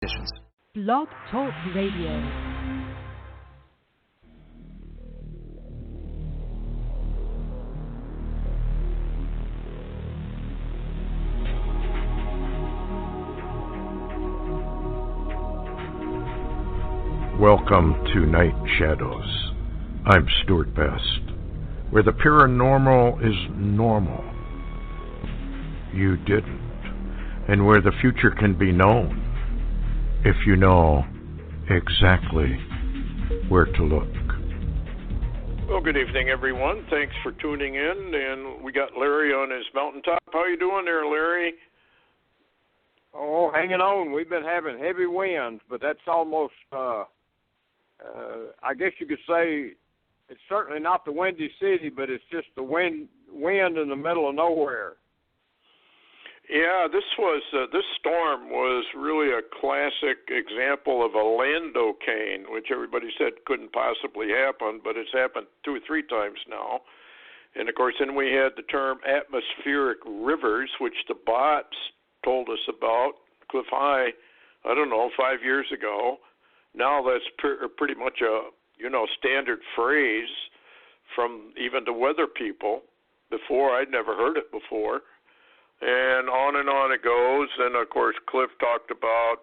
conditions. Blog Talk Radio. Welcome to Night Shadows. I'm Stewart Best, where the paranormal is normal. You didn't. And where the future can be known if you know exactly where to look. Well, good evening, everyone. Thanks for tuning in. And we got Larry on his mountaintop. How you doing there, Larry? Oh, hanging on. We've been having heavy winds, but that's almost, I guess you could say, it's certainly not the Windy City, but it's just the wind in the middle of nowhere. Yeah, this storm was really a classic example of a landocane, which everybody said couldn't possibly happen, but it's happened 2 or 3 times now. And, of course, then we had the term atmospheric rivers, which the bots told us about, Cliff High, 5 years ago. Now that's pretty much a, standard phrase from even the weather people. Before, I'd never heard it before. And on it goes. And, of course, Cliff talked about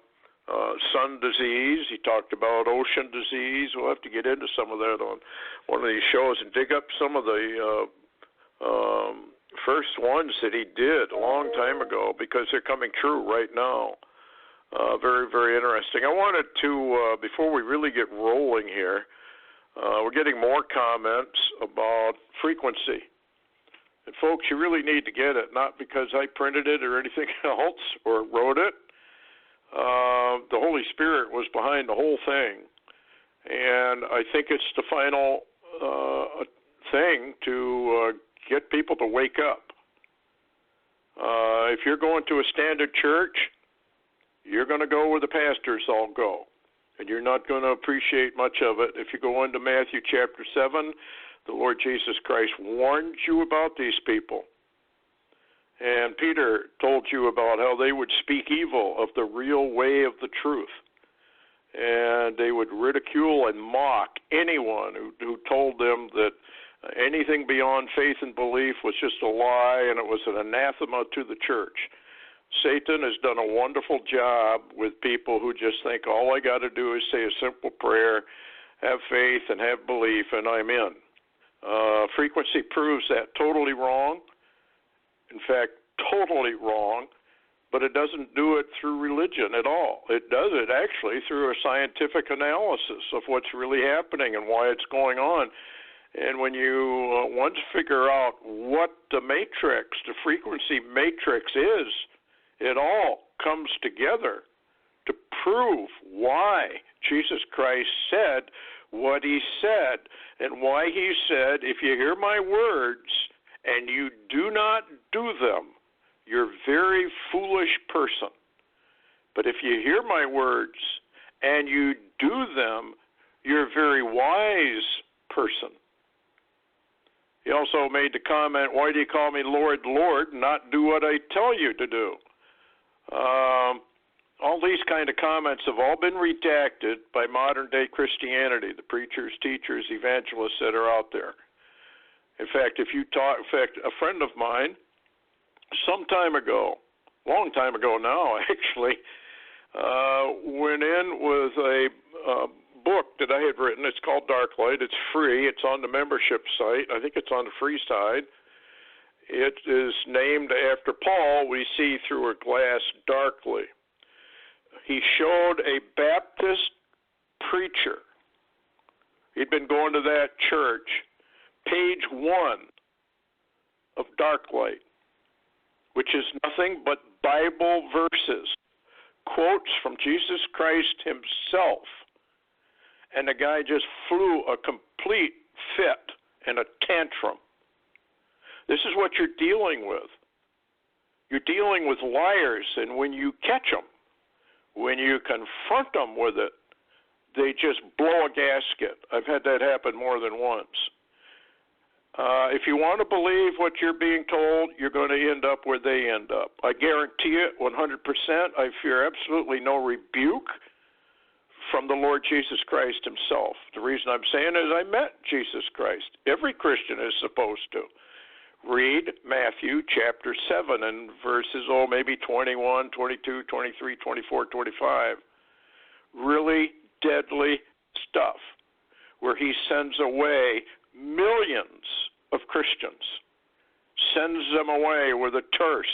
sun disease. He talked about ocean disease. We'll have to get into some of that on one of these shows and dig up some of the first ones that he did a long time ago, because they're coming true right now. Very, very interesting. I wanted to, before we really get rolling here, we're getting more comments about frequency. And folks, you really need to get it, not because I printed it or anything else or wrote it. The Holy Spirit was behind the whole thing. And I think it's the final thing to get people to wake up. If you're going to a standard church, you're going to go where the pastors all go. And you're not going to appreciate much of it. If you go into Matthew chapter 7, the Lord Jesus Christ warned you about these people. And Peter told you about how they would speak evil of the real way of the truth. And they would ridicule and mock anyone who told them that anything beyond faith and belief was just a lie, and it was an anathema to the church. Satan has done a wonderful job with people who just think all I got to do is say a simple prayer, have faith, and have belief, and I'm in. Frequency proves that totally wrong. In fact, totally wrong. But it doesn't do it through religion at all. It does it actually through a scientific analysis of what's really happening and why it's going on. And when you once figure out what the matrix, the frequency matrix is, it all comes together to prove why Jesus Christ said what he said, and why he said, if you hear my words and you do not do them, you're a very foolish person. But if you hear my words and you do them, you're a very wise person. He also made the comment, why do you call me Lord, Lord, and not do what I tell you to do? All these kind of comments have all been redacted by modern-day Christianity, the preachers, teachers, evangelists that are out there. In fact, a friend of mine, some time ago, long time ago now, actually, went in with a book that I had written. It's called Darklight. It's free. It's on the membership site. I think it's on the free side. It is named after Paul, we see through a glass darkly. He showed a Baptist preacher. He'd been going to that church. Page 1 of Darklight, which is nothing but Bible verses, quotes from Jesus Christ himself. And the guy just flew a complete fit and a tantrum. This is what you're dealing with. You're dealing with liars, and when you catch them, when you confront them with it, they just blow a gasket. I've had that happen more than once. If you want to believe what you're being told, you're going to end up where they end up. I guarantee it 100%. I fear absolutely no rebuke from the Lord Jesus Christ himself. The reason I'm saying it is I met Jesus Christ. Every Christian is supposed to. Read Matthew chapter 7 and verses, maybe 21, 22, 23, 24, 25. Really deadly stuff where he sends away millions of Christians, sends them away with a terse,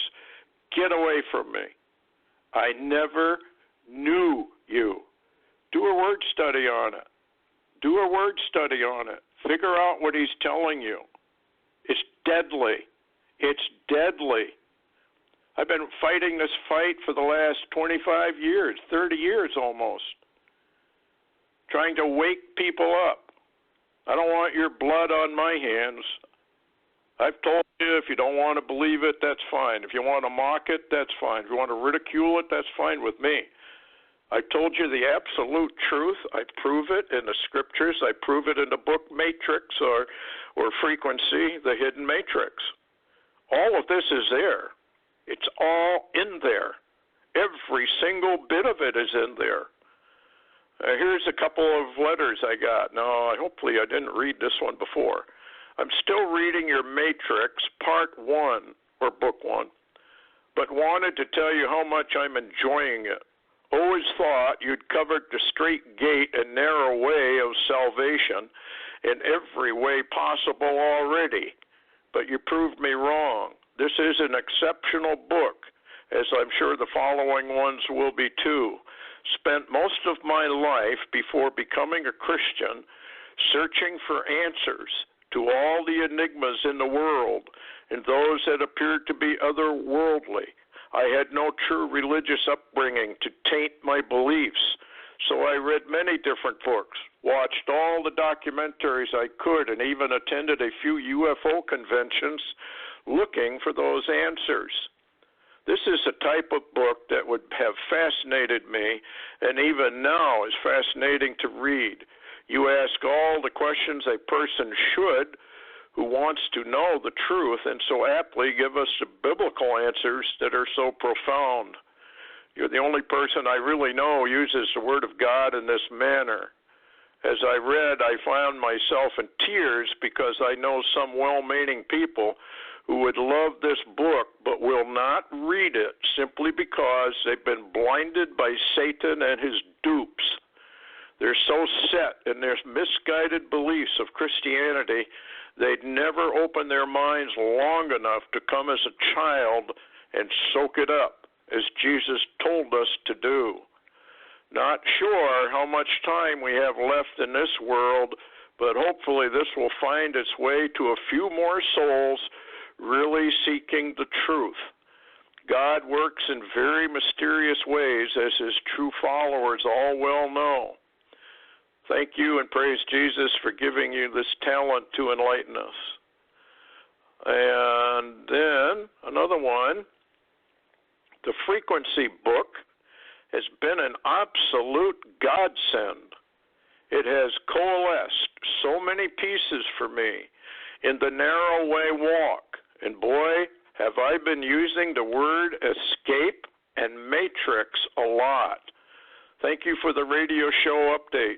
get away from me. I never knew you. Do a word study on it. Do a word study on it. Figure out what he's telling you. It's deadly. It's deadly. I've been fighting this fight for the last 25 years, 30 years almost, trying to wake people up. I don't want your blood on my hands. I've told you, if you don't want to believe it, that's fine. If you want to mock it, that's fine. If you want to ridicule it, that's fine with me. I told you the absolute truth. I prove it in the scriptures. I prove it in the book Matrix or Frequency, the Hidden Matrix. All of this is there. It's all in there. Every single bit of it is in there. Here's a couple of letters I got. Now, hopefully I didn't read this one before. I'm still reading your Matrix, Part 1, or Book 1, but wanted to tell you how much I'm enjoying it. Always thought you'd covered the straight gate and narrow way of salvation in every way possible already, but you proved me wrong. This is an exceptional book, as I'm sure the following ones will be too. Spent most of my life before becoming a Christian searching for answers to all the enigmas in the world and those that appeared to be otherworldly. I had no true religious upbringing to taint my beliefs, so I read many different books, watched all the documentaries I could, and even attended a few UFO conventions looking for those answers. This is a type of book that would have fascinated me, and even now is fascinating to read. You ask all the questions a person should who wants to know the truth, and so aptly give us the biblical answers that are so profound. You're the only person I really know uses the Word of God in this manner. As I read, I found myself in tears because I know some well-meaning people who would love this book but will not read it simply because they've been blinded by Satan and his dupes. They're so set in their misguided beliefs of Christianity, they'd never open their minds long enough to come as a child and soak it up, as Jesus told us to do. Not sure how much time we have left in this world, but hopefully this will find its way to a few more souls really seeking the truth. God works in very mysterious ways, as his true followers all well know. Thank you and praise Jesus for giving you this talent to enlighten us. And then another one, the Frequency book has been an absolute godsend. It has coalesced so many pieces for me in the narrow way walk. And boy, have I been using the word escape and matrix a lot. Thank you for the radio show updates.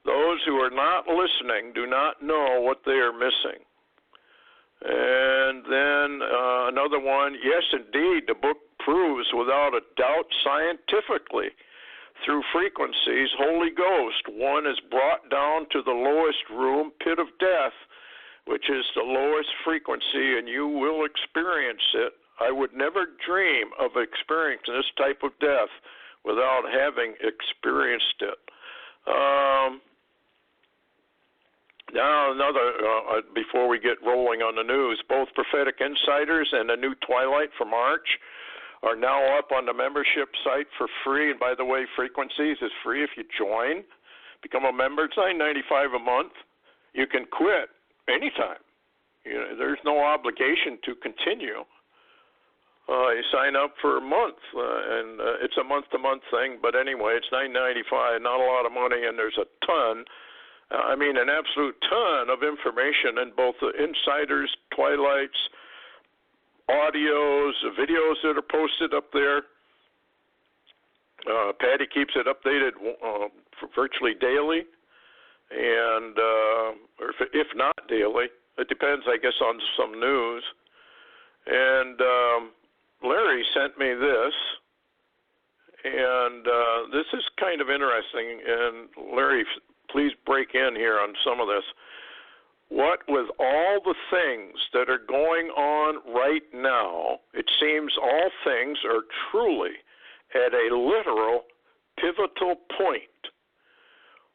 Those who are not listening do not know what they are missing. And then another one, yes, indeed, the book proves without a doubt scientifically through frequencies, Holy Ghost, one is brought down to the lowest room, pit of death, which is the lowest frequency, and you will experience it. I would never dream of experiencing this type of death without having experienced it. Now another, before we get rolling on the news, both Prophetic Insiders and the new Twilight for March are now up on the membership site for free. And by the way, Frequencies is free if you join. Become a member. It's $9.95 a month. You can quit anytime. There's no obligation to continue. You sign up for a month, and it's a month-to-month thing. But anyway, it's $9.95, not a lot of money, and there's a ton I mean, an absolute ton of information in both the insiders, twilights, audios, videos that are posted up there. Patty keeps it updated for virtually daily, and or if not daily, it depends, I guess, on some news. And Larry sent me this, and this is kind of interesting. And Larry, please break in here on some of this. What with all the things that are going on right now, it seems all things are truly at a literal pivotal point.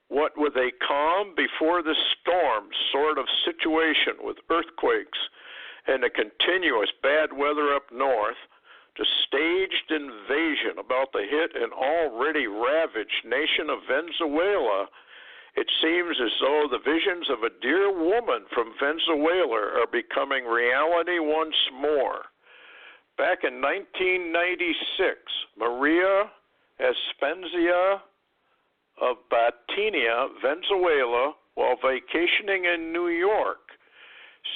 What with a calm before the storm sort of situation with earthquakes and a continuous bad weather up north, to staged invasion about to hit an already ravaged nation of Venezuela, it seems as though the visions of a dear woman from Venezuela are becoming reality once more. Back in 1996, Maria Espenzia of Batinia, Venezuela, while vacationing in New York,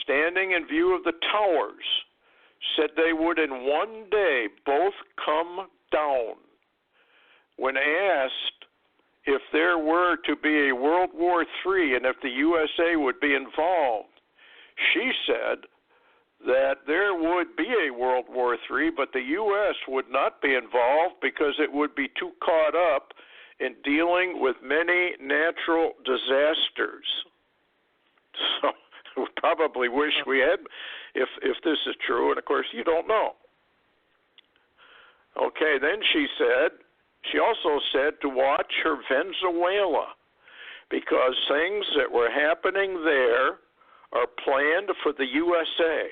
standing in view of the towers, said they would in one day both come down. When asked if there were to be a World War III and if the USA would be involved, she said that there would be a World War III, but the U.S. would not be involved because it would be too caught up in dealing with many natural disasters. So we probably wish we had, if this is true, and of course you don't know. Okay, then she also said to watch her Venezuela, because things that were happening there are planned for the USA.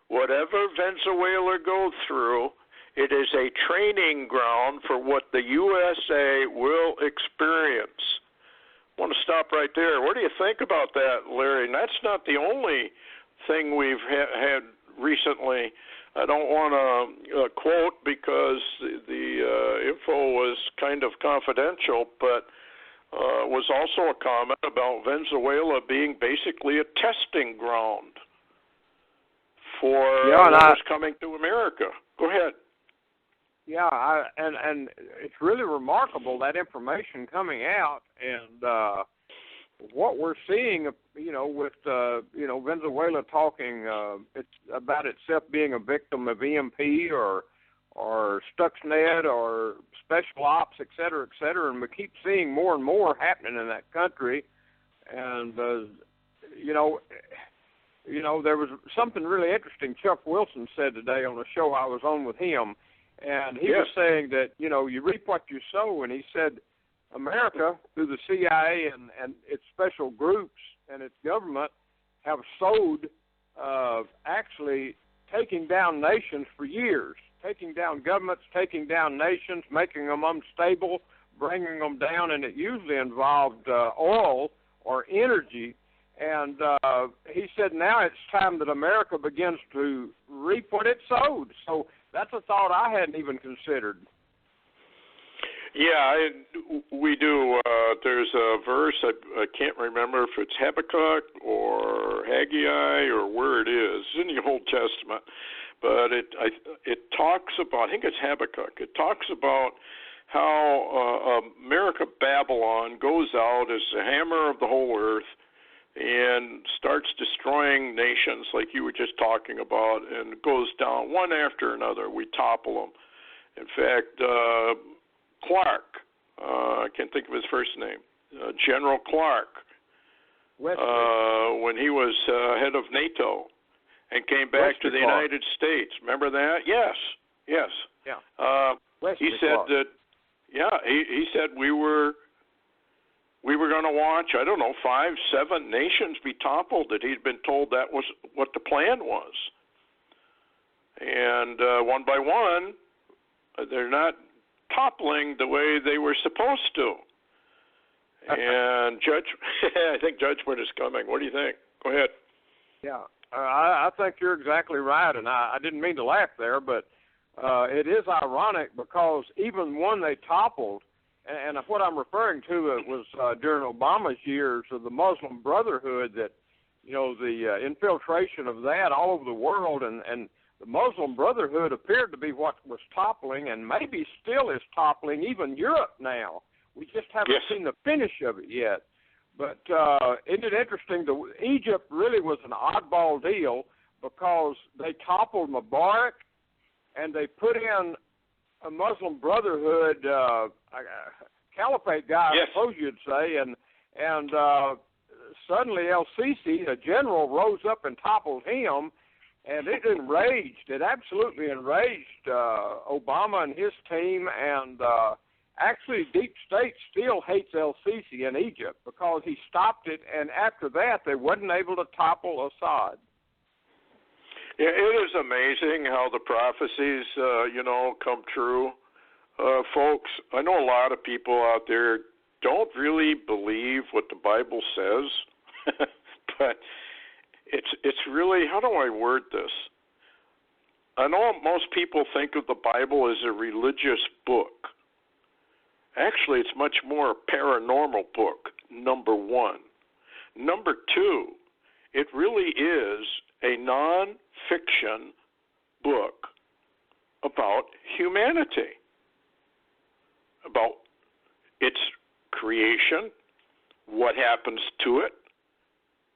Whatever Venezuela goes through, it is a training ground for what the USA will experience. I want to stop right there. What do you think about that, Larry? And that's not the only thing we've had recently. I don't want to quote because the info was kind of confidential, but was also a comment about Venezuela being basically a testing ground for what was coming to America. Go ahead. Yeah, and it's really remarkable, that information coming out, and what we're seeing, with Venezuela talking it's about itself being a victim of EMP or Stuxnet or special ops, et cetera, and we keep seeing more and more happening in that country, and there was something really interesting Chuck Wilson said today on a show I was on with him. And he was saying that, you reap what you sow. And he said America, through the CIA and its special groups and its government, have sowed actually taking down nations for years, taking down governments, taking down nations, making them unstable, bringing them down. And it usually involved oil or energy. And he said now it's time that America begins to reap what it sowed. So that's a thought I hadn't even considered. Yeah, we do. There's a verse, I can't remember if it's Habakkuk or Haggai or where it is. It's in the Old Testament. But it talks about, I think it's Habakkuk, it talks about how America, Babylon, goes out as the hammer of the whole earth and starts destroying nations like you were just talking about, and goes down one after another. We topple them. In fact, Clark, I can't think of his first name, General Clark, when he was head of NATO and came back to the United States. Remember that? Yes. Yeah. He said Clark. that, he said we were going to watch, 5-7 nations be toppled, that he'd been told that was what the plan was. And one by one, they're not toppling the way they were supposed to. And I think judgment is coming. What do you think? Go ahead. Yeah, I think you're exactly right, and I didn't mean to laugh there, but it is ironic because even when they toppled, and what I'm referring to was during Obama's years of the Muslim Brotherhood, that, you know, the infiltration of that all over the world, and the Muslim Brotherhood appeared to be what was toppling, and maybe still is toppling even Europe now. We just haven't seen the finish of it yet. But isn't it interesting? Egypt really was an oddball deal because they toppled Mubarak, and they put in a Muslim Brotherhood caliphate guy, I suppose you'd say, and suddenly El-Sisi, a general, rose up and toppled him, and it enraged. It absolutely enraged Obama and his team, and actually Deep State still hates El-Sisi in Egypt because he stopped it, and after that they wasn't able to topple Assad. Yeah, it is amazing how the prophecies, come true. Folks, I know a lot of people out there don't really believe what the Bible says, but it's really, how do I word this? I know most people think of the Bible as a religious book. Actually, it's much more a paranormal book, number one. Number two, it really is a non-fiction book about humanity, about its creation, what happens to it,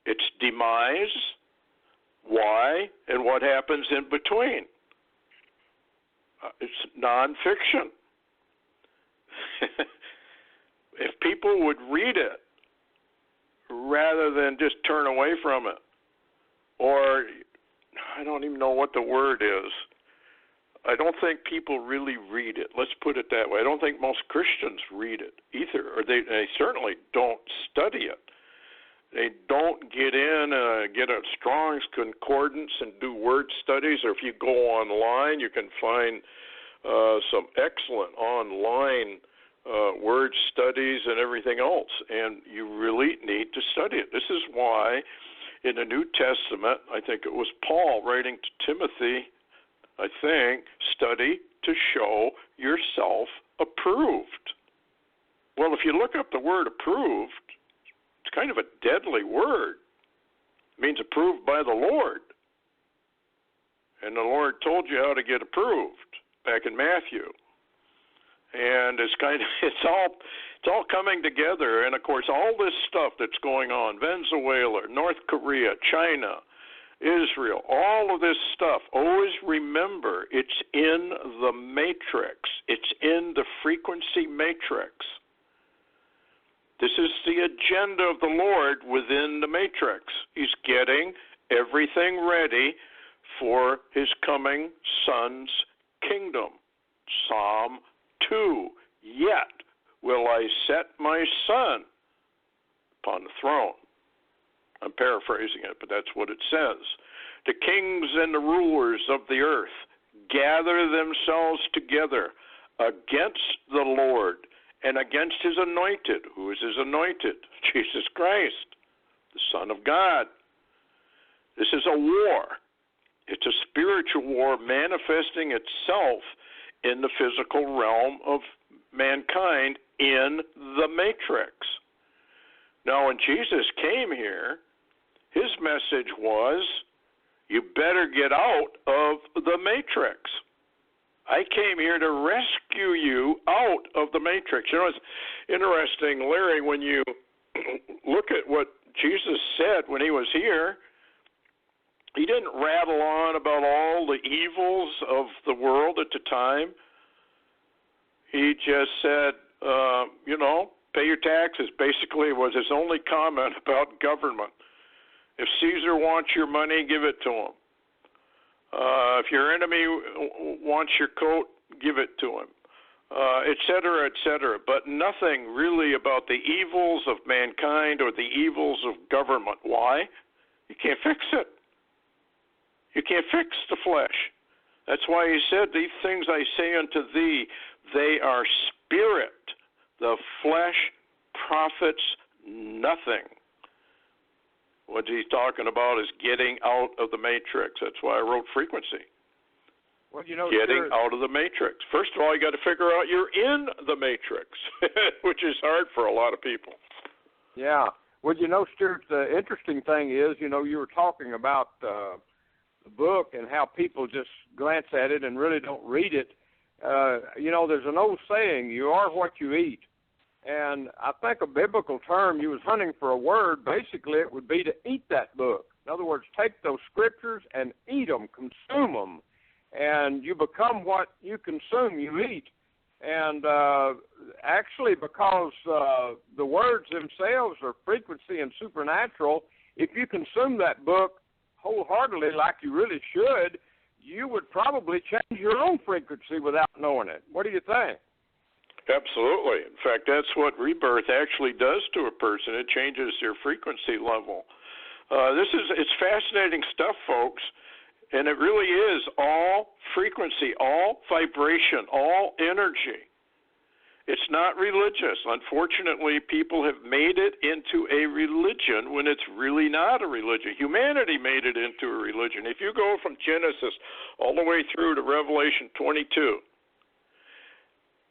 its demise, why, and what happens in between. It's non-fiction. If people would read it rather than just turn away from it, or I don't even know what the word is. I don't think people really read it. Let's put it that way. I don't think most Christians read it either, or they certainly don't study it. They don't get in, get a Strong's Concordance and do word studies, or if you go online, you can find some excellent online word studies and everything else, and you really need to study it. This is why in the New Testament, I think it was Paul writing to Timothy, I think, study to show yourself approved. Well, if you look up the word approved, it's kind of a deadly word. It means approved by the Lord. And the Lord told you how to get approved back in Matthew. And it's all coming together. And of course, all this stuff that's going on, Venezuela, North Korea, China, Israel, all of this stuff, always remember it's in the matrix. It's in the frequency matrix. This is the agenda of the Lord within the matrix. He's getting everything ready for his coming Son's kingdom. Psalm 2, yet will I set my Son upon the throne. I'm paraphrasing it, but that's what it says. The kings and the rulers of the earth gather themselves together against the Lord and against his anointed. Who is his anointed? Jesus Christ, the Son of God. This is a war. It's a spiritual war manifesting itself in the physical realm of mankind in the matrix. Now, when Jesus came here, his message was, you better get out of the matrix. I came here to rescue you out of the matrix. You know, it's interesting, Larry, when you look at what Jesus said when he was here, he didn't rattle on about all the evils of the world at the time. He just said, pay your taxes, basically was his only comment about government. If Caesar wants your money, give it to him. If your enemy wants your coat, give it to him, et cetera, et cetera. But nothing really about the evils of mankind or the evils of government. Why? You can't fix it. You can't fix the flesh. That's why he said, these things I say unto thee, they are spirit. The flesh profits nothing. What he's talking about is getting out of the matrix. That's why I wrote frequency. Well, you know, getting out of the matrix. First of all, you got to figure out you're in the matrix, which is hard for a lot of people. Yeah. Well, you know, Stewart, the interesting thing is, you know, you were talking about the book and how people just glance at it and really don't read it. You know, there's an old saying, you are what you eat. And I think a biblical term, you was hunting for a word, basically it would be to eat that book. In other words, take those scriptures and eat them, consume them, and you become what you consume, you eat. And actually, because the words themselves are frequency and supernatural, if you consume that book wholeheartedly like you really should, you would probably change your own frequency without knowing it. What do you think? Absolutely. In fact, that's what rebirth actually does to a person. It changes their frequency level. It's fascinating stuff, folks, and it really is all frequency, all vibration, all energy. It's not religious. Unfortunately, people have made it into a religion when it's really not a religion. Humanity made it into a religion. If you go from Genesis all the way through to Revelation 22,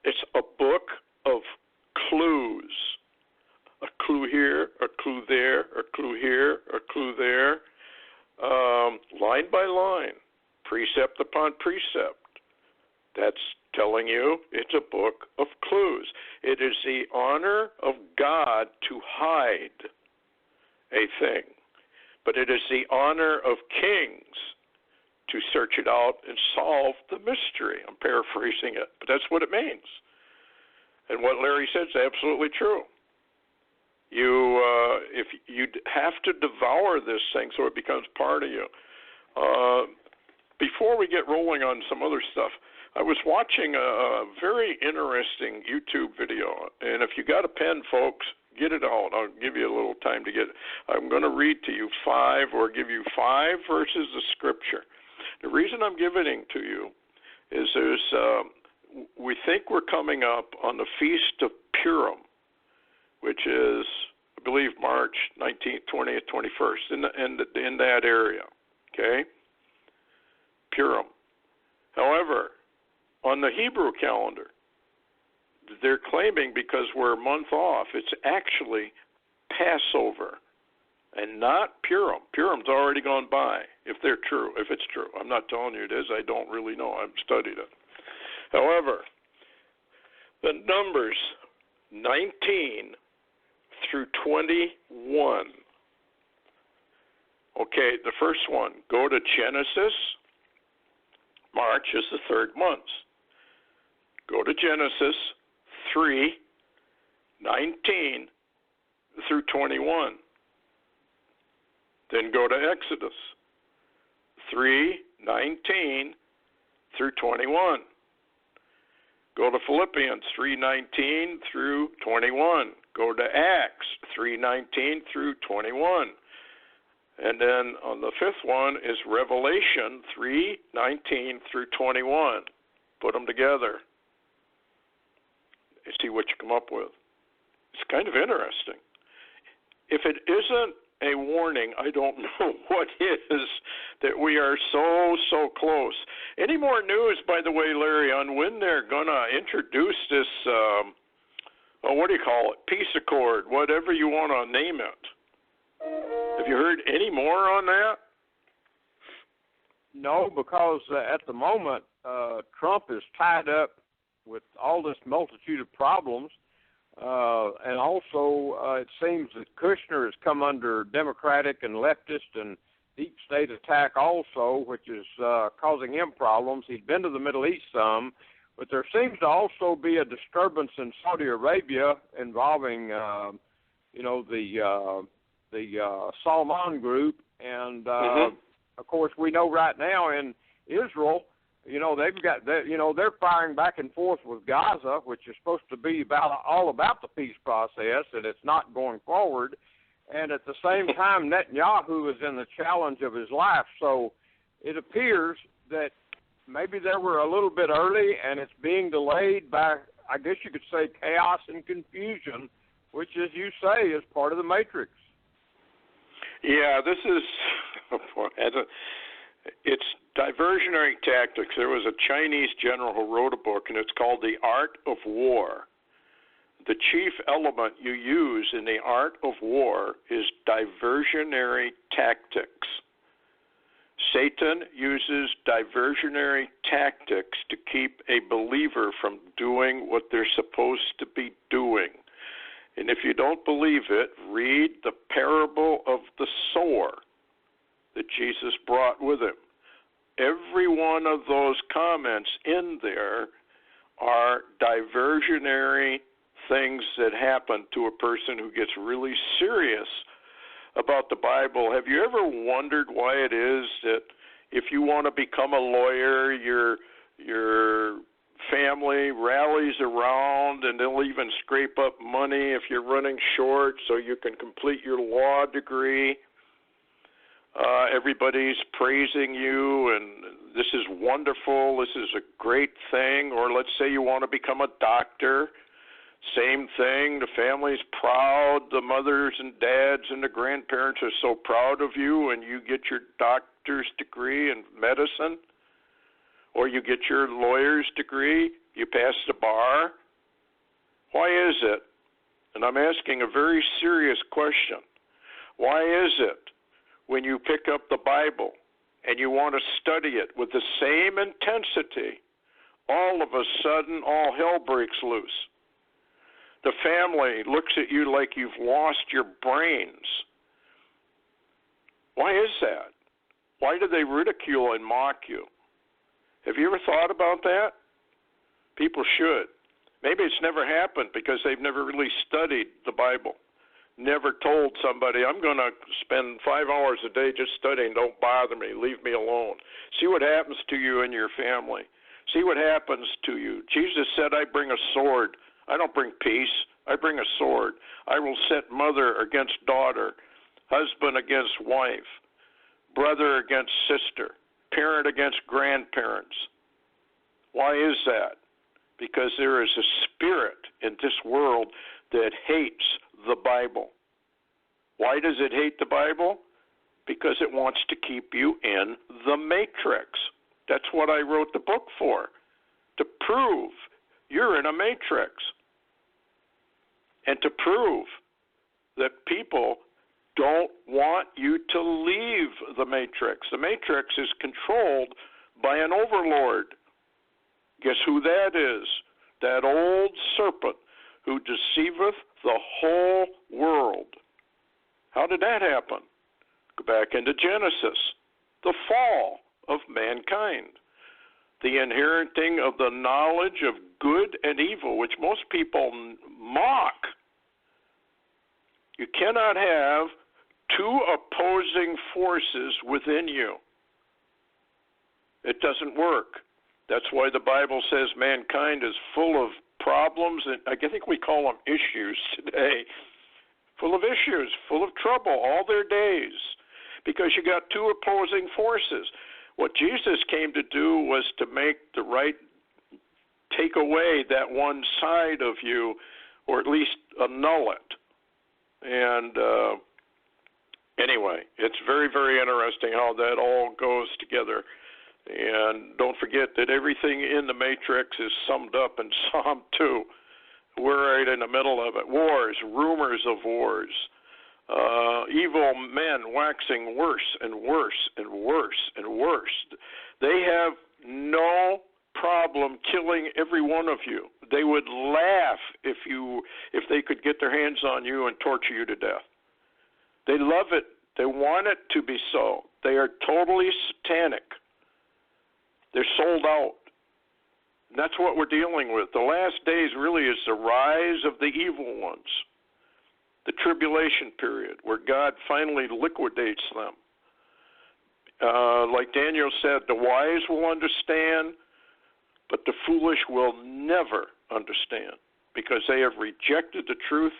it's a book of clues. A clue here, a clue there, a clue here, a clue there, line by line, precept upon precept. That's telling you it's a book of clues. It is the honor of God to hide a thing, but it is the honor of kings to search it out and solve the mystery. I'm paraphrasing it, but that's what it means. And what Larry said is absolutely true. If you have to devour this thing so it becomes part of you. Before we get rolling on some other stuff, I was watching a very interesting YouTube video, and if you got a pen, folks, get it out. I'll give you a little time to get it. I'm going to read to you give you five verses of Scripture. The reason I'm giving it to you is we think we're coming up on the Feast of Purim, which is, I believe, March 19th, 20th, 21st, in that area, okay? Purim. However, on the Hebrew calendar, they're claiming because we're a month off, it's actually Passover and not Purim. Purim's already gone by, if it's true. I'm not telling you it is. I don't really know. I've studied it. However, the numbers 19 through 21. Okay, the first one, go to Genesis. March is the third month. Go to Genesis 3:19 through 21. Then go to Exodus 3:19 through 21. Go to Philippians 3:19 through 21. Go to Acts 3:19 through 21. And then on the fifth one is Revelation 3:19 through 21. Put them together and see what you come up with. It's kind of interesting. If it isn't a warning, I don't know what is, that we are so close. Any more news, by the way, Larry, on when they're going to introduce this, what do you call it, peace accord, whatever you want to name it? Have you heard any more on that? No, because at the moment, Trump is tied up with all this multitude of problems. And also, it seems that Kushner has come under Democratic and leftist and deep state attack also, which is causing him problems. He's been to the Middle East some, but there seems to also be a disturbance in Saudi Arabia involving, the Salman group. And, of course, we know right now in Israel, they're firing back and forth with Gaza, which is supposed to be all about the peace process, and it's not going forward. And at the same time, Netanyahu is in the challenge of his life. So it appears that maybe they were a little bit early, and it's being delayed by, I guess you could say, chaos and confusion, which, as you say, is part of the matrix. Yeah, this is It's diversionary tactics. There was a Chinese general who wrote a book, and it's called The Art of War. The chief element you use in the art of war is diversionary tactics. Satan uses diversionary tactics to keep a believer from doing what they're supposed to be doing. And if you don't believe it, read the parable of the sower that Jesus brought with him. Every one of those comments in there are diversionary things that happen to a person who gets really serious about the Bible. Have you ever wondered why it is that if you want to become a lawyer, your family rallies around and they'll even scrape up money if you're running short so you can complete your law degree? Everybody's praising you, and this is wonderful, this is a great thing. Or let's say you want to become a doctor. Same thing, the family's proud, the mothers and dads and the grandparents are so proud of you, and you get your doctor's degree in medicine, or you get your lawyer's degree, you pass the bar. Why is it? And I'm asking a very serious question. Why is it when you pick up the Bible and you want to study it with the same intensity, all of a sudden all hell breaks loose? The family looks at you like you've lost your brains. Why is that? Why do they ridicule and mock you? Have you ever thought about that? People should. Maybe it's never happened because they've never really studied the Bible. Never told somebody, I'm going to spend 5 hours a day just studying, don't bother me, leave me alone. See what happens to you and your family. See what happens to you. Jesus said, I bring a sword. I don't bring peace. I bring a sword. I will set mother against daughter, husband against wife, brother against sister, parent against grandparents. Why is that? Because there is a spirit in this world that hates the Bible. Why does it hate the Bible? Because it wants to keep you in the matrix. That's what I wrote the book for, to prove you're in a matrix. And to prove that people don't want you to leave the matrix. The matrix is controlled by an overlord. Guess who that is? That old serpent who deceiveth the whole world. How did that happen? Go back into Genesis, the fall of mankind. The inheriting of the knowledge of good and evil, which most people mock. You cannot have two opposing forces within you. It doesn't work. That's why the Bible says mankind is full of problems, and I think we call them issues today. Full of issues, full of trouble all their days, because you got two opposing forces. What Jesus came to do was to make the right, take away that one side of you, or at least annul it. And anyway, it's very, very interesting how that all goes together. And don't forget that everything in the matrix is summed up in Psalm 2. We're right in the middle of it. Wars, rumors of wars, evil men waxing worse and worse and worse and worse. They have no problem killing every one of you. They would laugh if they could get their hands on you and torture you to death. They love it. They want it to be so. They are totally satanic. They're sold out. And that's what we're dealing with. The last days really is the rise of the evil ones. The tribulation period, where God finally liquidates them. Like Daniel said, the wise will understand, but the foolish will never understand, because they have rejected the truth.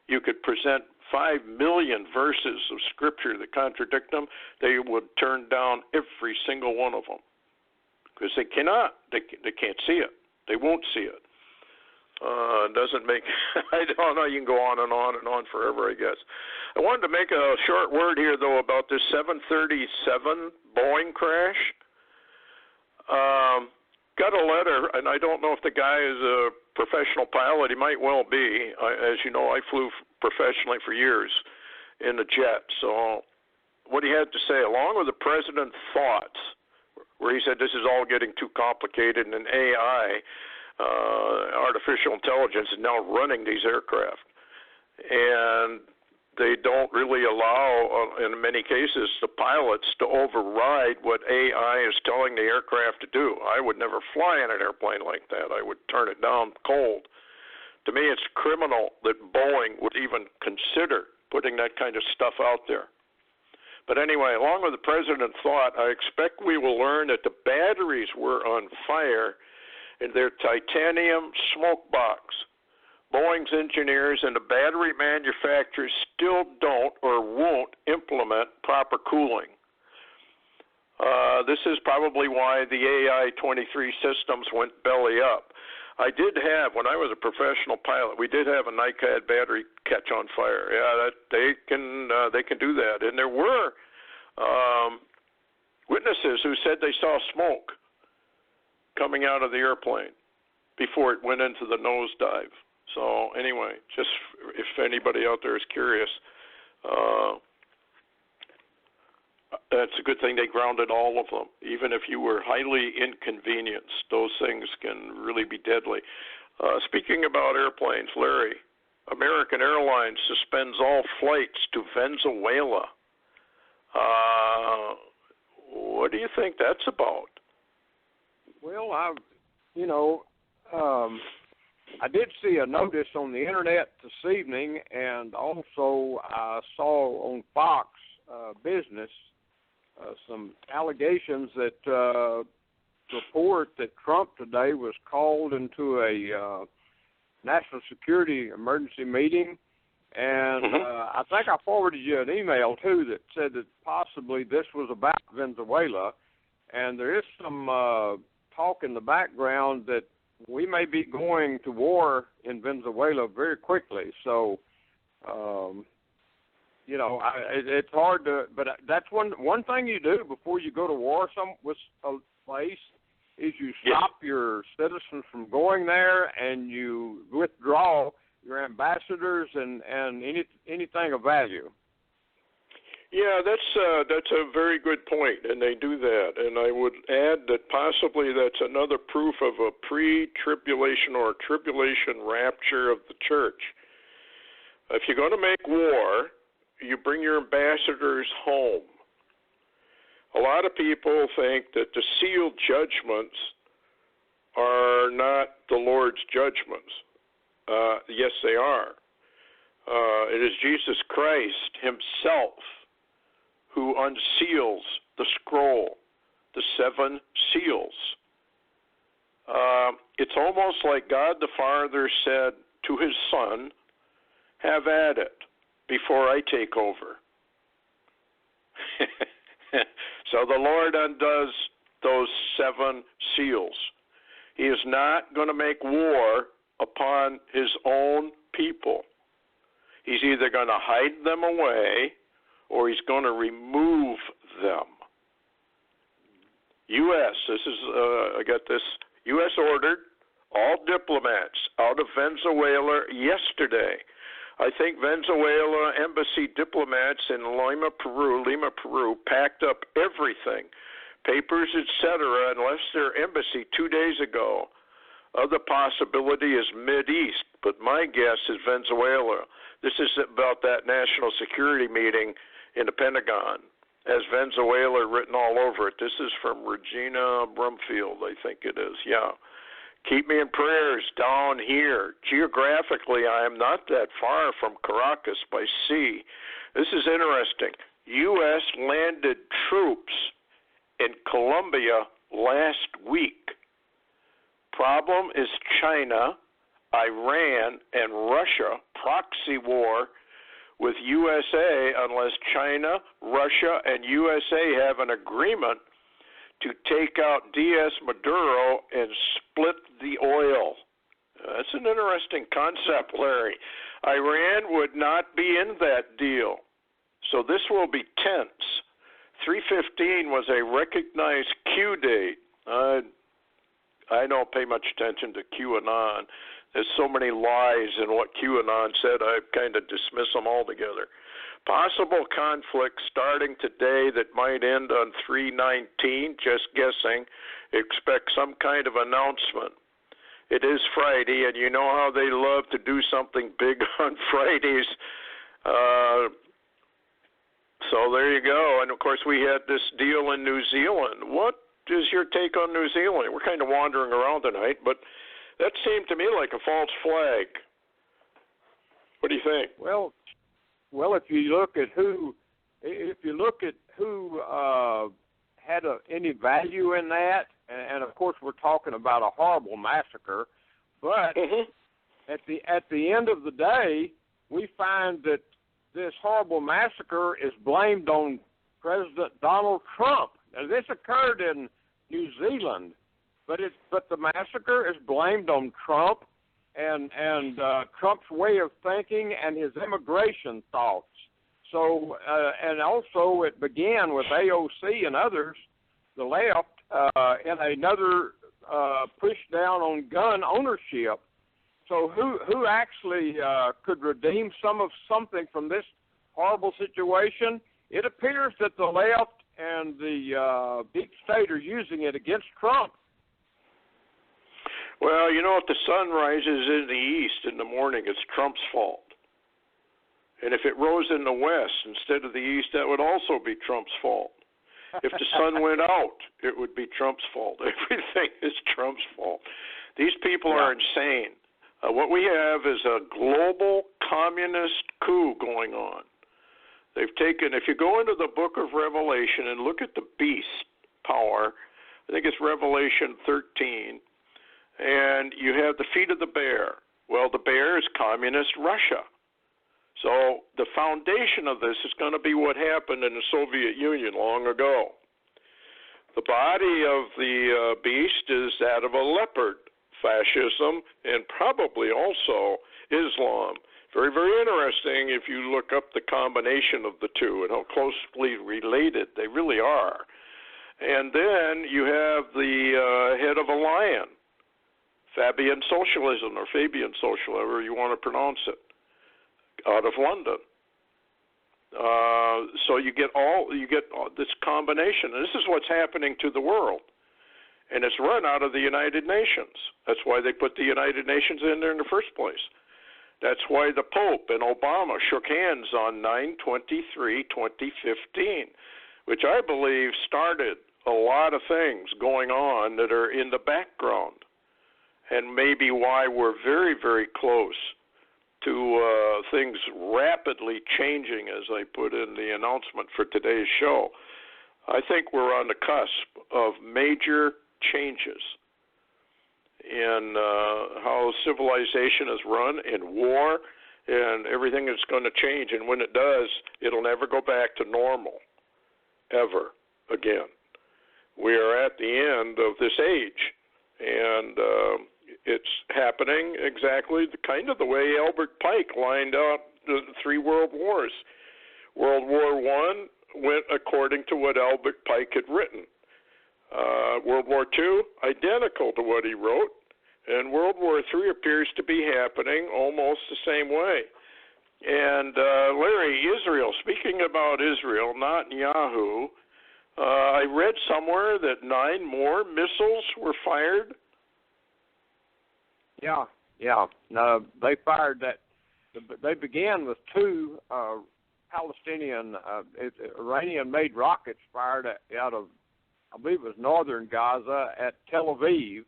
You could present 5 million verses of Scripture that contradict them. They would turn down every single one of them, because they cannot. They can't see it. They won't see it. It doesn't make, I don't know, you can go on and on forever, I guess. I wanted to make a short word here, though, about this 737 Boeing crash. Got a letter, and I don't know if the guy is a professional pilot. He might well be. As you know, I flew professionally for years in the jet. So what he had to say, along with the president's thoughts, where he said this is all getting too complicated, and AI, artificial intelligence, is now running these aircraft. And they don't really allow, in many cases, the pilots to override what AI is telling the aircraft to do. I would never fly in an airplane like that. I would turn it down cold. To me, it's criminal that Boeing would even consider putting that kind of stuff out there. But anyway, along with the president's thought, I expect we will learn that the batteries were on fire in their titanium smoke box. Boeing's engineers and the battery manufacturers still don't or won't implement proper cooling. This is probably why the AI-23 systems went belly up. I did have, when I was a professional pilot, we did have a NICAD battery catch on fire. Yeah, they can do that. And there were witnesses who said they saw smoke coming out of the airplane before it went into the nosedive. So anyway, just if anybody out there is curious, that's a good thing they grounded all of them. Even if you were highly inconvenienced, those things can really be deadly. Speaking about airplanes, Larry, American Airlines suspends all flights to Venezuela. What do you think that's about? Well, I did see a notice on the internet this evening, and also I saw on Fox Business some allegations that report that Trump today was called into a national security emergency meeting, and I think I forwarded you an email too that said that possibly this was about Venezuela, and there is some talk in the background that we may be going to war in Venezuela very quickly. So, it's hard to, but that's one thing you do before you go to war with a place is you stop your citizens from going there, and you withdraw your ambassadors and anything of value. Yeah, that's a very good point, and they do that. And I would add that possibly that's another proof of a pre-tribulation or tribulation rapture of the church. If you're going to make war, you bring your ambassadors home. A lot of people think that the sealed judgments are not the Lord's judgments. Yes, they are. It is Jesus Christ himself who unseals the scroll, the seven seals. It's almost like God the Father said to his Son, have at it before I take over. So the Lord undoes those seven seals. He is not going to make war upon his own people. He's either going to hide them away or he's going to remove them. U.S., I got this, U.S. ordered all diplomats out of Venezuela yesterday. I think Venezuela embassy diplomats in Lima, Peru, packed up everything, papers, etc., and left their embassy 2 days ago. Other possibility is Mideast, but my guess is Venezuela. This is about that national security meeting in the Pentagon. Has Venezuela written all over it. This is from Regina Brumfield, I think it is. Yeah. Keep me in prayers down here. Geographically, I am not that far from Caracas by sea. This is interesting. U.S. landed troops in Colombia last week. Problem is China, Iran, and Russia proxy war with USA unless China, Russia, and USA have an agreement to take out Diaz Maduro and split the oil. That's an interesting concept, Larry. Iran would not be in that deal. So this will be tense. 3/15 was a recognized Q date. I don't pay much attention to QAnon. There's so many lies in what QAnon said, I kind of dismiss them altogether. Possible conflict starting today that might end on 3/19, just guessing. Expect some kind of announcement. It is Friday, and you know how they love to do something big on Fridays. So there you go. And, of course, we had this deal in New Zealand. What is your take on New Zealand? We're kind of wandering around tonight, but that seemed to me like a false flag. What do you think? Well, if you look at who had any value in that, and of course we're talking about a horrible massacre, but at the end of the day, we find that this horrible massacre is blamed on President Donald Trump. Now, this occurred in New Zealand, but the massacre is blamed on Trump and Trump's way of thinking and his immigration thoughts. So and also it began with AOC and others, the left, in another push down on gun ownership. So who actually could redeem something from this horrible situation? It appears that the left and the deep state are using it against Trump. Well, you know, if the sun rises in the east in the morning, it's Trump's fault. And if it rose in the west instead of the east, that would also be Trump's fault. If the sun went out, it would be Trump's fault. Everything is Trump's fault. These people are insane. What we have is a global communist coup going on. They've taken, if you go into the book of Revelation and look at the beast power, I think it's Revelation 13, and you have the feet of the bear. Well, the bear is communist Russia. So the foundation of this is going to be what happened in the Soviet Union long ago. The body of the beast is that of a leopard, fascism, and probably also Islam. Very, very interesting if you look up the combination of the two and how closely related they really are. And then you have the head of a lion, Fabian Socialism, or Fabian Social, however you want to pronounce it, out of London. So you get this combination. And this is what's happening to the world. And it's run out of the United Nations. That's why they put the United Nations in there in the first place. That's why the Pope and Obama shook hands on 9/23/2015, which I believe started a lot of things going on that are in the background, and maybe why we're very, very close to things rapidly changing, as I put in the announcement for today's show. I think we're on the cusp of major changes in how civilization is run, in war, and everything is going to change. And when it does, it'll never go back to normal, ever again. We are at the end of this age, and it's happening exactly kind of the way Albert Pike lined out the three world wars. World War I went according to what Albert Pike had written. World War II, identical to what he wrote, and World War III appears to be happening almost the same way. And Larry, Israel, speaking about Israel, Netanyahu, I read somewhere that 9 more missiles were fired. Yeah. No, they fired that. They began with 2 Palestinian, Iranian-made rockets fired out of, I believe it was northern Gaza at Tel Aviv,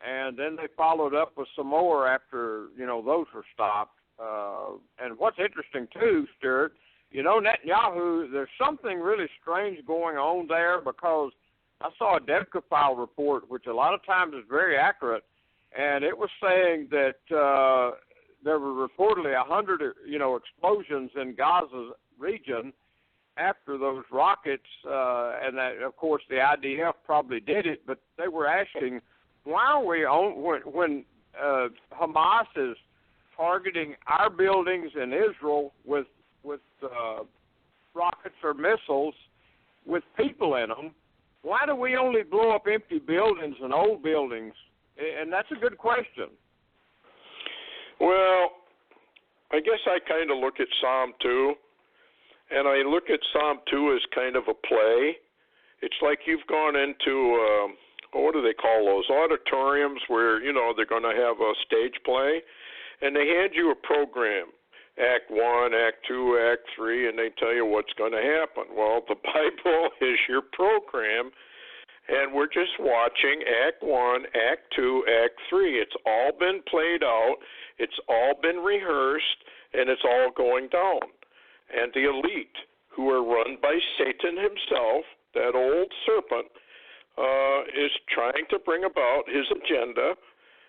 and then they followed up with some more after, those were stopped. And what's interesting, too, Stewart, Netanyahu, there's something really strange going on there, because I saw a Devka file report, which a lot of times is very accurate, and it was saying that there were reportedly 100, explosions in Gaza's region after those rockets, and that, of course, the IDF probably did it, but they were asking, why are we when Hamas is targeting our buildings in Israel with rockets or missiles, with people in them, why do we only blow up empty buildings and old buildings? And that's a good question. Well, I guess I kind of look at Psalm 2, and I look at Psalm 2 as kind of a play. It's like you've gone into, what do they call those, auditoriums where, they're going to have a stage play, and they hand you a program, Act 1, Act 2, Act 3, and they tell you what's going to happen. Well, the Bible is your program, and we're just watching Act 1, Act 2, Act 3. It's all been played out, it's all been rehearsed, and it's all going down. And the elite, who are run by Satan himself, that old serpent, is trying to bring about his agenda,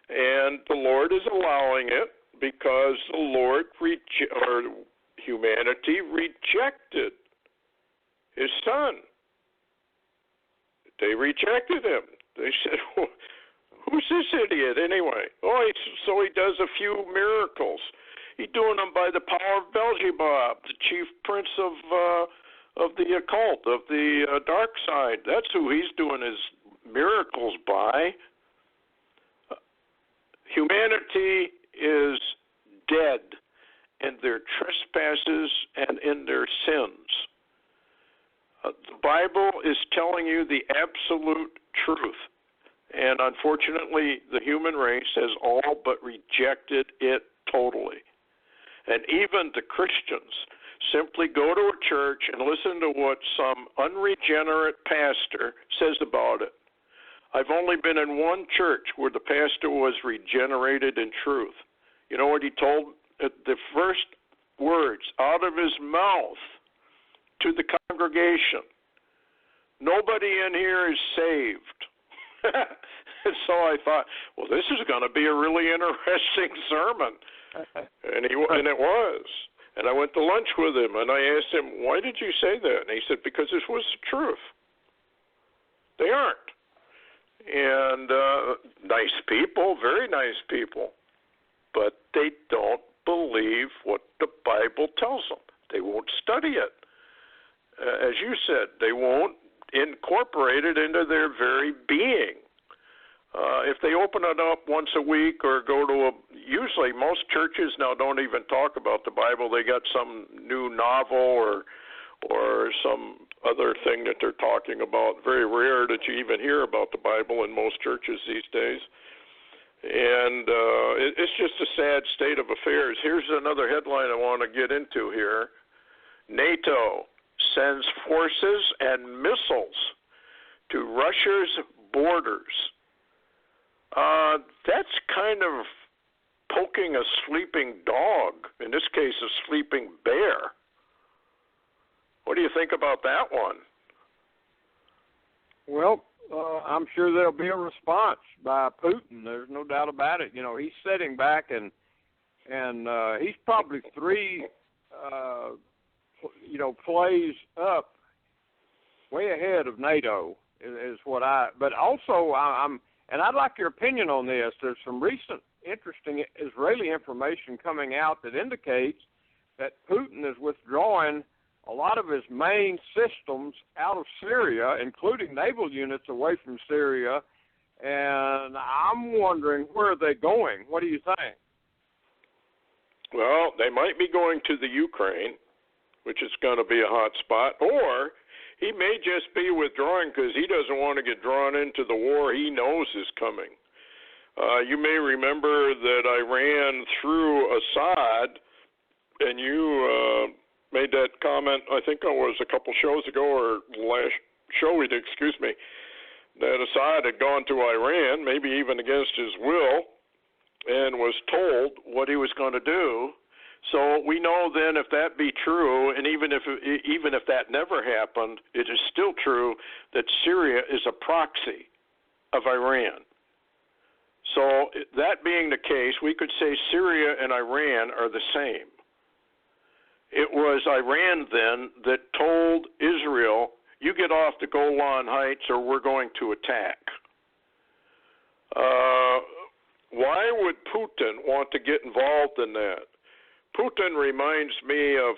and the Lord is allowing it because the Lord humanity rejected his Son. They rejected him. They said, "Who's this idiot anyway?" So he does a few miracles. He's doing them by the power of Beelzebub, the chief prince of the occult, of the dark side. That's who he's doing his miracles by. Humanity is dead in their trespasses and in their sins. The Bible is telling you the absolute truth. And unfortunately, the human race has all but rejected it totally. And even the Christians simply go to a church and listen to what some unregenerate pastor says about it. I've only been in one church where the pastor was regenerated in truth. You know what he told? The first words out of his mouth to the congregation: "Nobody in here is saved." And so I thought, well, this is going to be a really interesting sermon. And it was. And I went to lunch with him, and I asked him, "Why did you say that?" And he said, "Because this was the truth. They aren't." And nice people, very nice people, but they don't believe what the Bible tells them. They won't study it. As you said, they won't incorporate it into their very being. If they open it up once a week or go to usually most churches now don't even talk about the Bible. They got some new novel or some other thing that they're talking about. Very rare that you even hear about the Bible in most churches these days. And it's just a sad state of affairs. Here's another headline I want to get into here. NATO sends forces and missiles to Russia's borders. That's kind of poking a sleeping dog, in this case a sleeping bear. What do you think about that one? Well, I'm sure there'll be a response by Putin. There's no doubt about it. He's sitting back and he's probably three plays up, way ahead of NATO is what but also and I'd like your opinion on this. There's some recent interesting Israeli information coming out that indicates that Putin is withdrawing a lot of his main systems out of Syria, including naval units away from Syria, and I'm wondering, where are they going? What do you think? Well, they might be going to the Ukraine, which is going to be a hot spot, or he may just be withdrawing because he doesn't want to get drawn into the war he knows is coming. You may remember that I ran through Assad, and you made that comment, I think it was a couple shows ago, or last show we did, that Assad had gone to Iran, maybe even against his will, and was told what he was going to do. So we know then, if that be true, and even if that never happened, it is still true that Syria is a proxy of Iran. So that being the case, we could say Syria and Iran are the same. It was Iran then that told Israel, "You get off the Golan Heights or we're going to attack." Why would Putin want to get involved in that? Putin reminds me of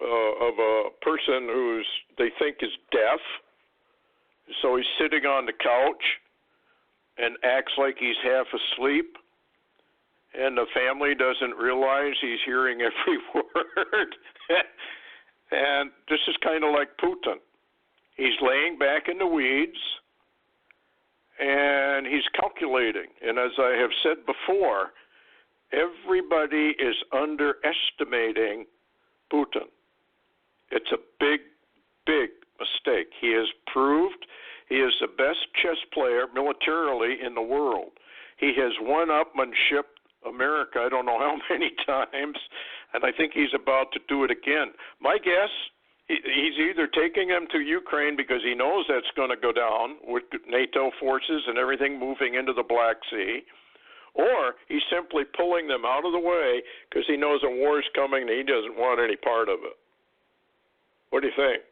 a person who's they think is deaf. So he's sitting on the couch and acts like he's half asleep, and the family doesn't realize he's hearing every word. And this is kind of like Putin. He's laying back in the weeds, and he's calculating. And as I have said before, everybody is underestimating Putin. It's a big, big mistake. He has proved he is the best chess player militarily in the world. He has one-upmanship America I don't know how many times, and I think he's about to do it again. My guess, he's either taking them to Ukraine because he knows that's going to go down with NATO forces and everything moving into the Black Sea, or he's simply pulling them out of the way because he knows a war is coming and he doesn't want any part of it. What do you think?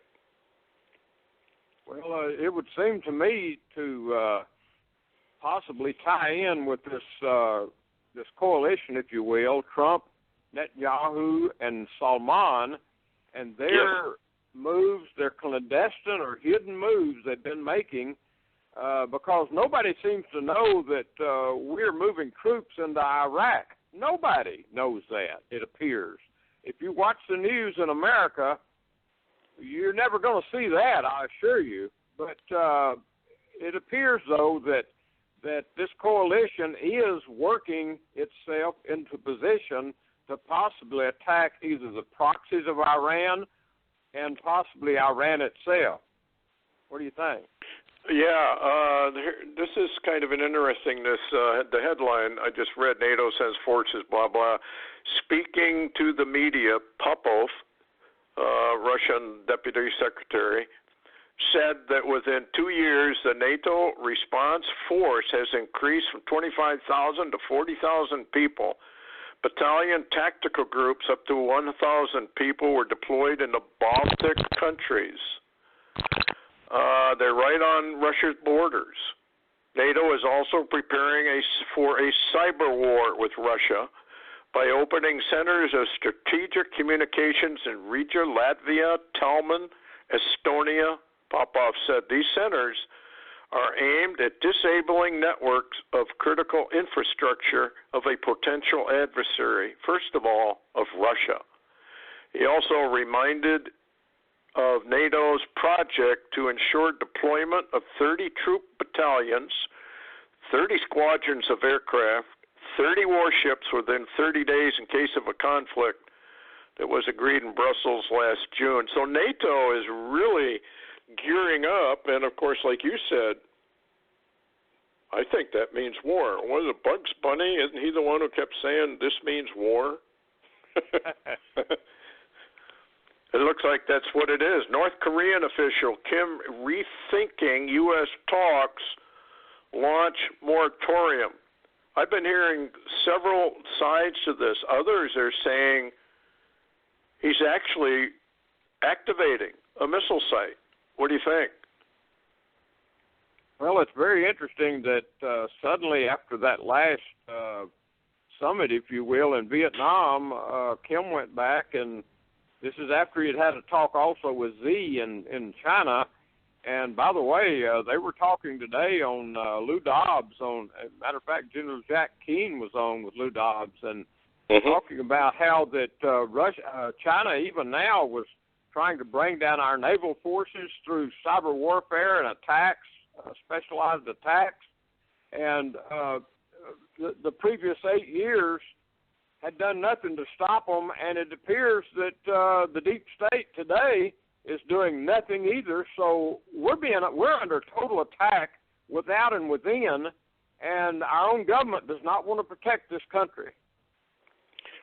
Well, it would seem to me to possibly tie in with this coalition, if you will, Trump, Netanyahu, and Salman, and their moves, their clandestine or hidden moves they've been making, because nobody seems to know that we're moving troops into Iraq. Nobody knows that, it appears. If you watch the news in America, you're never going to see that, I assure you. But it appears, though, that this coalition is working itself into position to possibly attack either the proxies of Iran and possibly Iran itself. What do you think? Yeah, this is kind of an interesting, the headline I just read, NATO sends forces, blah, blah. Speaking to the media, Popov, Russian deputy secretary, said that within 2 years, the NATO response force has increased from 25,000 to 40,000 people. Battalion tactical groups up to 1,000 people were deployed in the Baltic countries. They're right on Russia's borders. NATO is also preparing for a cyber war with Russia by opening centers of strategic communications in Riga, Latvia, Tallinn, Estonia. Popov said these centers are aimed at disabling networks of critical infrastructure of a potential adversary, first of all, of Russia. He also reminded of NATO's project to ensure deployment of 30 troop battalions, 30 squadrons of aircraft, 30 warships within 30 days in case of a conflict that was agreed in Brussels last June. So NATO is really gearing up, and of course, like you said, I think that means war. Was it Bugs Bunny? Isn't he the one who kept saying this means war? It looks like that's what it is. North Korean official Kim rethinking U.S. talks launch moratorium. I've been hearing several sides to this. Others are saying he's actually activating a missile site. What do you think? Well, it's very interesting that suddenly after that last summit, if you will, in Vietnam, Kim went back, and this is after he had a talk also with Xi in China. And by the way, they were talking today on Lou Dobbs. As a matter of fact, General Jack Keane was on with Lou Dobbs and talking about how that China even now was trying to bring down our naval forces through cyber warfare and attacks, specialized attacks. And the previous 8 years had done nothing to stop them, and it appears that the deep state today is doing nothing either. So we're under total attack without and within, and our own government does not want to protect this country.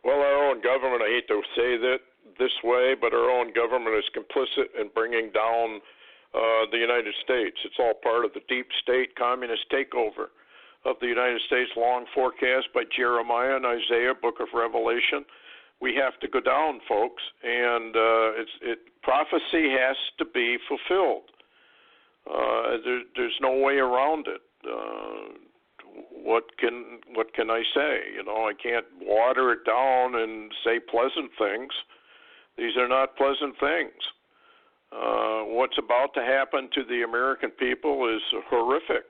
Well, our own government, I hate to say that this way, but our own government is complicit in bringing down the United States. It's all part of the deep state communist takeover of the United States, long forecast by Jeremiah and Isaiah, book of Revelation. We have to go down, folks, and prophecy has to be fulfilled. There's no way around it. What can I say? You know, I can't water it down and say pleasant things. These are not pleasant things. What's about to happen to the American people is horrific,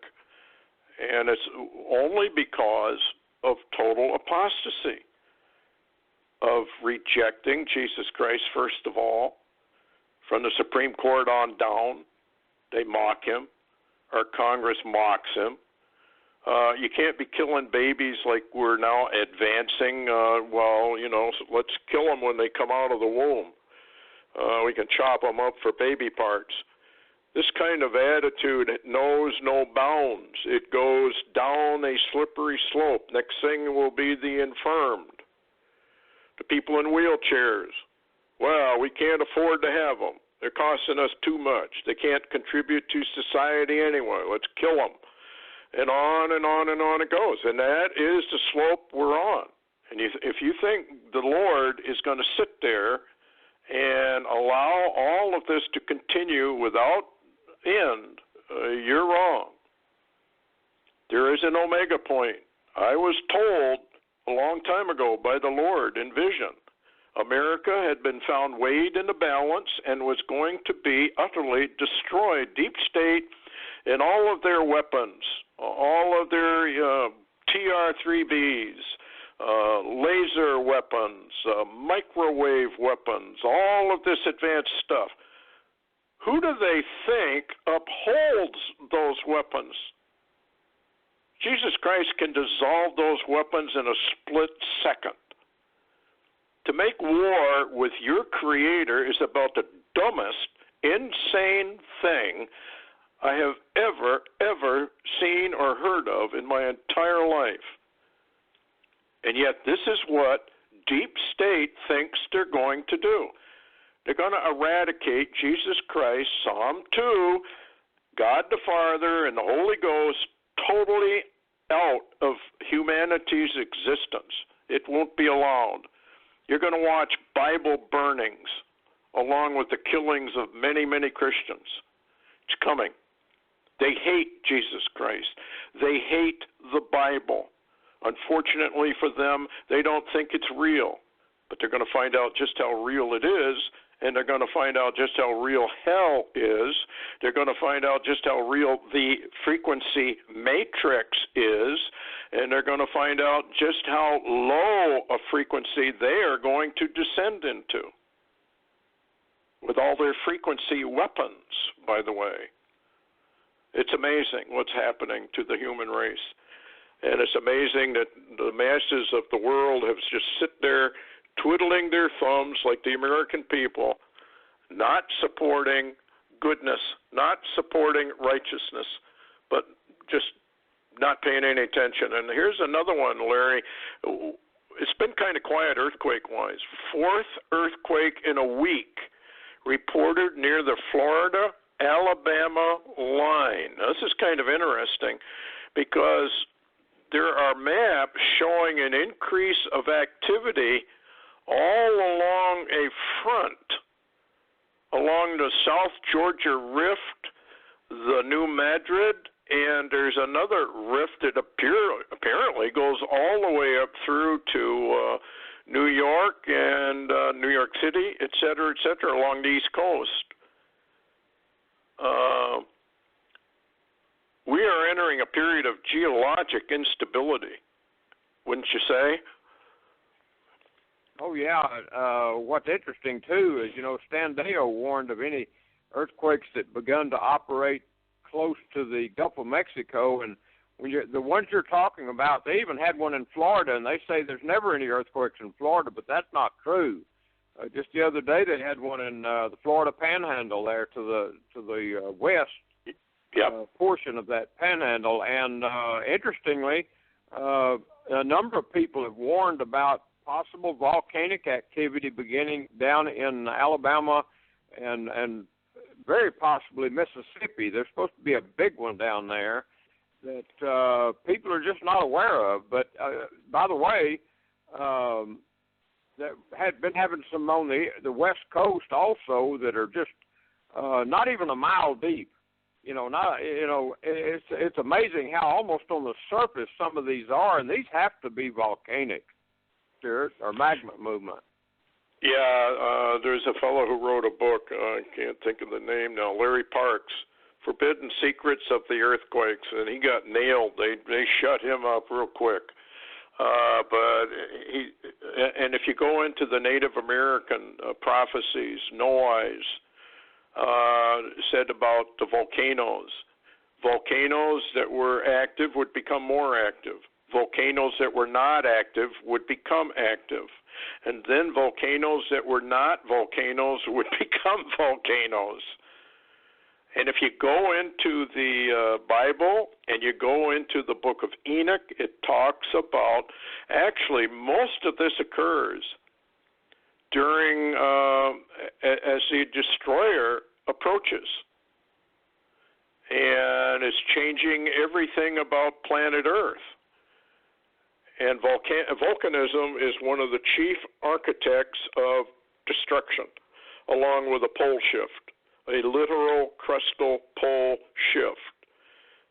and it's only because of total apostasy, of rejecting Jesus Christ, first of all. From the Supreme Court on down, they mock him. Our Congress mocks him. You can't be killing babies like we're now advancing. So let's kill them when they come out of the womb. We can chop them up for baby parts. This kind of attitude knows no bounds. It goes down a slippery slope. Next thing will be the infirmed, the people in wheelchairs. Well, we can't afford to have them. They're costing us too much. They can't contribute to society anyway. Let's kill them. And on and on and on it goes. And that is the slope we're on. And if you think the Lord is going to sit there and allow all of this to continue without end, you're wrong. There is an omega point. I was told a long time ago by the Lord in vision, America had been found weighed in the balance and was going to be utterly destroyed. Deep state and all of their weapons, all of their TR-3Bs, laser weapons, microwave weapons, all of this advanced stuff. Who do they think upholds those weapons? Jesus Christ can dissolve those weapons in a split second. To make war with your Creator is about the dumbest, insane thing I have ever seen or heard of in my entire life. And yet this is what deep state thinks they're going to do. They're going to eradicate Jesus Christ, Psalm 2, God the Father and the Holy Ghost totally out of humanity's existence. It won't be allowed. You're going to watch Bible burnings along with the killings of many, many Christians. It's coming. They hate Jesus Christ. They hate the Bible. Unfortunately for them, they don't think it's real. But they're going to find out just how real it is, and they're going to find out just how real hell is. They're going to find out just how real the frequency matrix is, and they're going to find out just how low a frequency they are going to descend into with all their frequency weapons, by the way. It's amazing what's happening to the human race. And it's amazing that the masses of the world have just sit there twiddling their thumbs like the American people, not supporting goodness, not supporting righteousness, but just not paying any attention. And here's another one, Larry. It's been kind of quiet earthquake-wise. Fourth earthquake in a week reported near the Florida-Alabama line. Now, this is kind of interesting because there are maps showing an increase of activity all along a front, along the South Georgia Rift, the New Madrid, and there's another rift that apparently goes all the way up through to New York and New York City, et cetera, along the East Coast. We are entering a period of geologic instability, wouldn't you say? Oh, yeah. What's interesting, too, is, Stan Deo warned of any earthquakes that begun to operate close to the Gulf of Mexico. And the ones you're talking about, they even had one in Florida, and they say there's never any earthquakes in Florida, but that's not true. Just the other day, they had one in the Florida Panhandle there to the west. Yep. Portion of that panhandle. And interestingly, a number of people have warned about possible volcanic activity beginning down in Alabama and very possibly Mississippi. There's supposed to be a big one down there that people are just not aware of. But, by the way, that had been having some on the West Coast also that are just not even a mile deep. It's amazing how almost on the surface some of these are, and these have to be volcanic, Stewart, or magma movement. Yeah, there's a fellow who wrote a book, I can't think of the name now, Larry Parks, Forbidden Secrets of the Earthquakes, and he got nailed. They shut him up real quick. And if you go into the Native American prophecies, Noah's said about the volcanoes that were active would become more active. Volcanoes that were not active would become active. And then volcanoes that were not volcanoes would become volcanoes. And if you go into the Bible and you go into the book of Enoch, it talks about, actually, most of this occurs during, as the destroyer approaches. And it's changing everything about planet Earth. And volcanism is one of the chief architects of destruction, along with a pole shift, a literal crustal pole shift.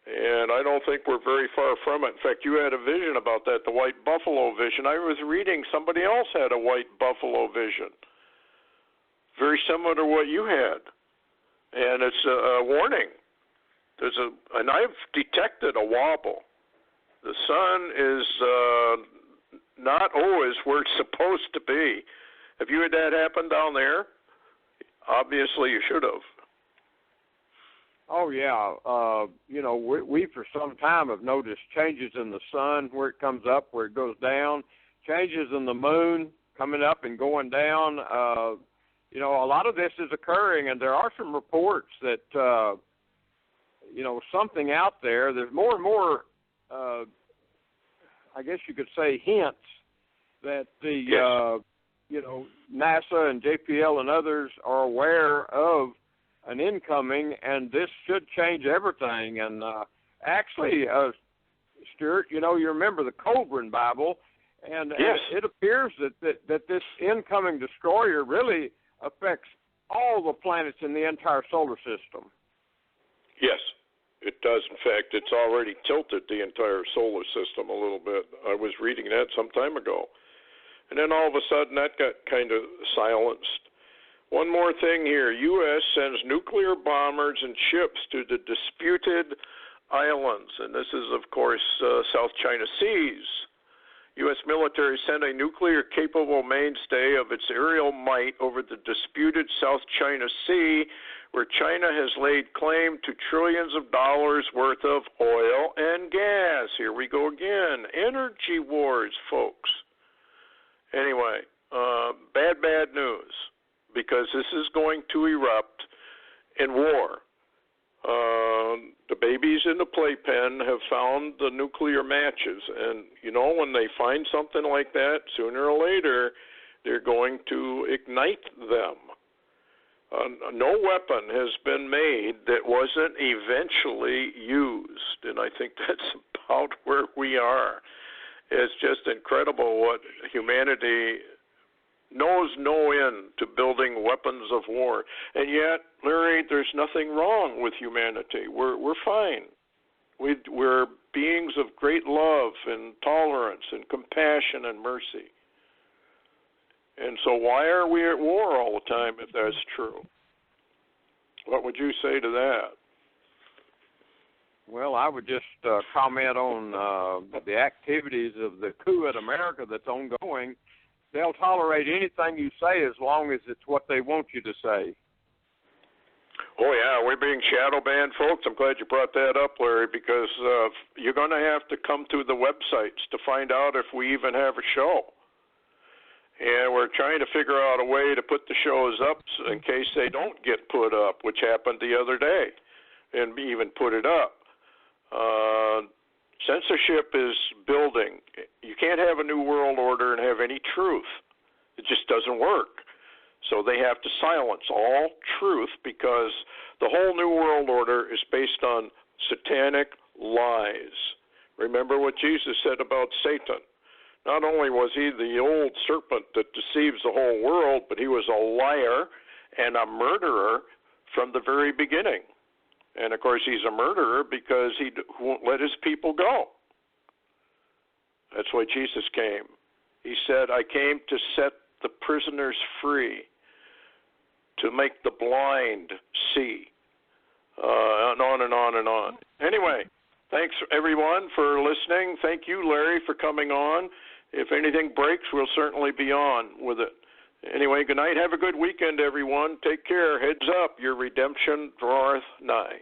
And I don't think we're very far from it. In fact, you had a vision about that, the white buffalo vision. I was reading somebody else had a white buffalo vision, very similar to what you had. And it's a warning. And I've detected a wobble. The sun is not always where it's supposed to be. Have you had that happen down there? Obviously, you should have. Oh, yeah. We for some time have noticed changes in the sun, where it comes up, where it goes down, changes in the moon coming up and going down. A lot of this is occurring, and there are some reports that, something out there. There's more and more I guess you could say hints that the NASA and JPL and others are aware of an incoming, and this should change everything. And actually, Stewart, you remember the Colburn Bible, and it appears that this incoming destroyer really affects all the planets in the entire solar system. Yes. It does. In fact, it's already tilted the entire solar system a little bit. I was reading that some time ago. And then all of a sudden that got kind of silenced. One more thing here. U.S. sends nuclear bombers and ships to the disputed islands. And this is, of course, South China Seas. U.S. military sent a nuclear-capable mainstay of its aerial might over the disputed South China Sea, where China has laid claim to trillions of dollars worth of oil and gas. Here we go again. Energy wars, folks. Anyway, bad news, because this is going to erupt in war. The babies in the playpen have found the nuclear matches, and when they find something like that, sooner or later, they're going to ignite them. No weapon has been made that wasn't eventually used, and I think that's about where we are. It's just incredible what humanity knows no end to building weapons of war. And yet, Larry, there's nothing wrong with humanity. We're fine. We're beings of great love and tolerance and compassion and mercy. And so why are we at war all the time if that's true? What would you say to that? Well, I would just comment on the activities of the coup in America that's ongoing. They'll tolerate anything you say as long as it's what they want you to say. Oh, yeah, we're being shadow banned, folks. I'm glad you brought that up, Larry, because you're going to have to come to the websites to find out if we even have a show. And we're trying to figure out a way to put the shows up in case they don't get put up, which happened the other day, and even put it up. Censorship is building. You can't have a new world order and have any truth. It just doesn't work. So they have to silence all truth because the whole new world order is based on satanic lies. Remember what Jesus said about Satan. Not only was he the old serpent that deceives the whole world, but he was a liar and a murderer from the very beginning. And, of course, he's a murderer because he won't let his people go. That's why Jesus came. He said, I came to set the prisoners free, to make the blind see, and on and on and on. Anyway, thanks everyone for listening. Thank you, Larry, for coming on. If anything breaks, we'll certainly be on with it. Anyway, good night. Have a good weekend, everyone. Take care. Heads up. Your redemption draweth nigh.